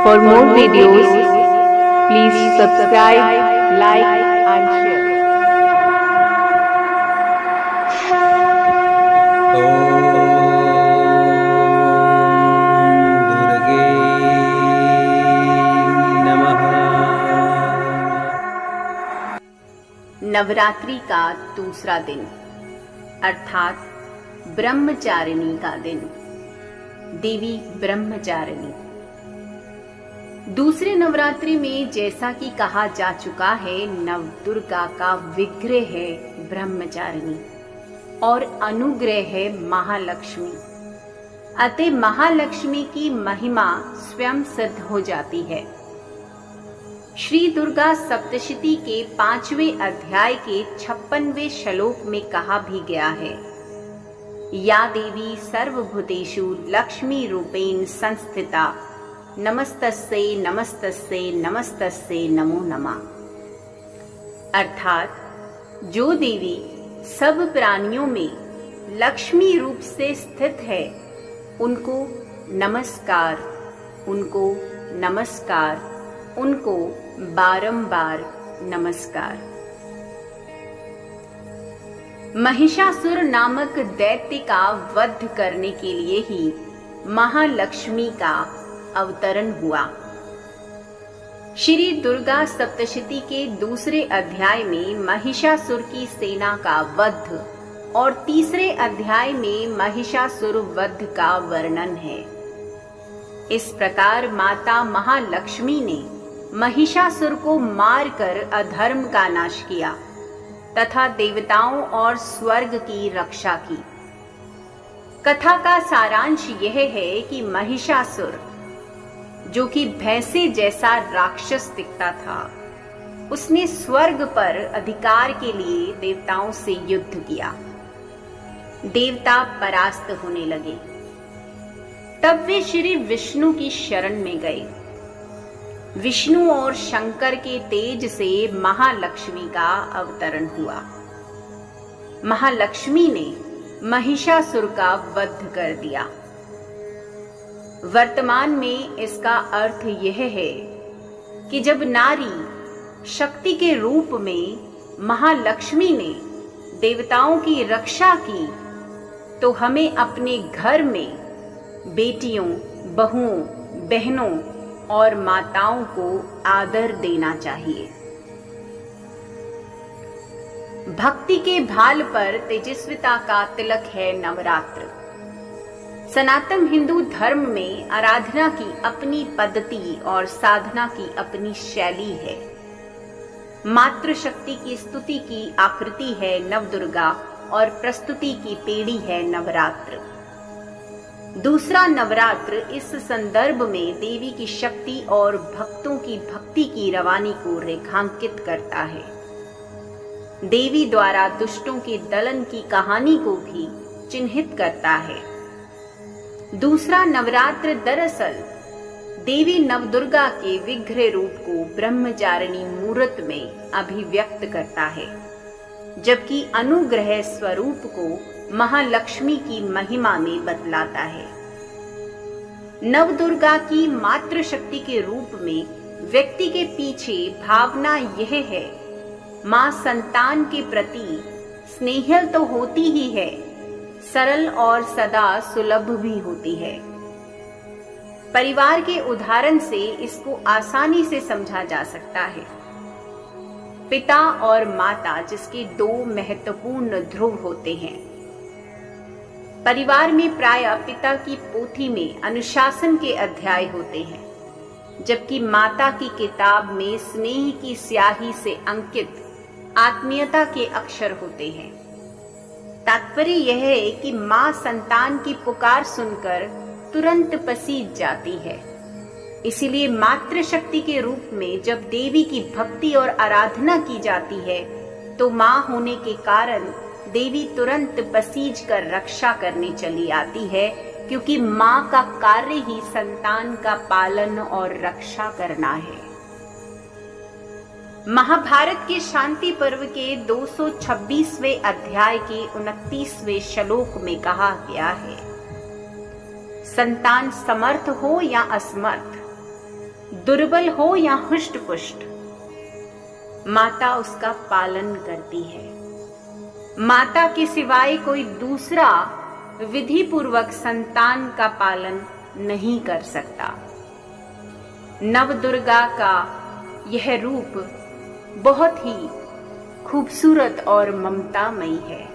For more videos, please subscribe, like and share. दुर्गे नमः। नवरात्रि का दूसरा दिन अर्थात ब्रह्मचारिणी का दिन। देवी ब्रह्मचारिणी। दूसरे नवरात्रि में जैसा कि कहा जा चुका है, नवदुर्गा का विग्रह है ब्रह्मचारिणी और अनुग्रह है महालक्ष्मी। अतः महालक्ष्मी की महिमा स्वयं सिद्ध हो जाती है। श्री दुर्गा सप्तशती के 5वें अध्याय के 56वें श्लोक में कहा भी गया है, या देवी सर्वभूतेषु लक्ष्मी रूपेण संस्थिता नमस्तस्यै नमस्तस्यै नमस्तस्यै नमो नमः। अर्थात जो देवी सब प्राणियों में लक्ष्मी रूप से स्थित है, उनको नमस्कार, उनको नमस्कार, उनको बारंबार नमस्कार। महिषासुर नामक दैत्य का वध करने के लिए ही महालक्ष्मी का अवतरण हुआ। श्री दुर्गा सप्तशती के दूसरे अध्याय में महिषासुर की सेना का वध और तीसरे अध्याय में महिषासुर वध का वर्णन है। इस प्रकार माता महालक्ष्मी ने महिषासुर को मारकर अधर्म का नाश किया तथा देवताओं और स्वर्ग की रक्षा की। कथा का सारांश यह है कि महिषासुर, जो कि भैंसे जैसा राक्षस दिखता था, उसने स्वर्ग पर अधिकार के लिए देवताओं से युद्ध किया। देवता परास्त होने लगे। तब वे श्री विष्णु की शरण में गए। विष्णु और शंकर के तेज से महालक्ष्मी का अवतरण हुआ। महालक्ष्मी ने महिषासुर का वध कर दिया। वर्तमान में इसका अर्थ यह है कि जब नारी शक्ति के रूप में महालक्ष्मी ने देवताओं की रक्षा की, तो हमें अपने घर में बेटियों, बहुओं, बहनों और माताओं को आदर देना चाहिए। भक्ति के भाल पर तेजस्विता का तिलक है नवरात्र। सनातन हिंदू धर्म में आराधना की अपनी पद्धति और साधना की अपनी शैली है। मातृशक्ति की स्तुति की आकृति है नवदुर्गा और प्रस्तुति की पेड़ी है नवरात्र। दूसरा नवरात्र इस संदर्भ में देवी की शक्ति और भक्तों की भक्ति की रवानी को रेखांकित करता है। देवी द्वारा दुष्टों के दलन की कहानी को भी चिन्हित करता है। दूसरा नवरात्र दरअसल देवी नवदुर्गा के विग्रह रूप को ब्रह्मचारिणी मूर्त में अभिव्यक्त करता है, जबकि अनुग्रह स्वरूप को महालक्ष्मी की महिमा में बतलाता है। नवदुर्गा की मातृशक्ति के रूप में व्यक्ति के पीछे भावना यह है, मां संतान के प्रति स्नेहल तो होती ही है, सरल और सदा सुलभ भी होती है। परिवार के उदाहरण से इसको आसानी से समझा जा सकता है। पिता और माता जिसके दो महत्वपूर्ण ध्रुव होते हैं। परिवार में प्रायः पिता की पोथी में अनुशासन के अध्याय होते हैं, जबकि माता की किताब में स्नेह की स्याही से अंकित आत्मीयता के अक्षर होते हैं। तात्पर्य यह है कि मां संतान की पुकार सुनकर तुरंत पसीज जाती है। इसीलिए मातृशक्ति के रूप में जब देवी की भक्ति और आराधना की जाती है, तो मां होने के कारण देवी तुरंत पसीज कर रक्षा करने चली आती है, क्योंकि मां का कार्य ही संतान का पालन और रक्षा करना है। महाभारत के शांति पर्व के 226वें अध्याय के 29वें श्लोक में कहा गया है, संतान समर्थ हो या असमर्थ, दुर्बल हो या हुष्ट पुष्ट, माता उसका पालन करती है। माता के सिवाय कोई दूसरा विधि पूर्वक संतान का पालन नहीं कर सकता। नव दुर्गा का यह रूप बहुत ही खूबसूरत और ममतामयी है।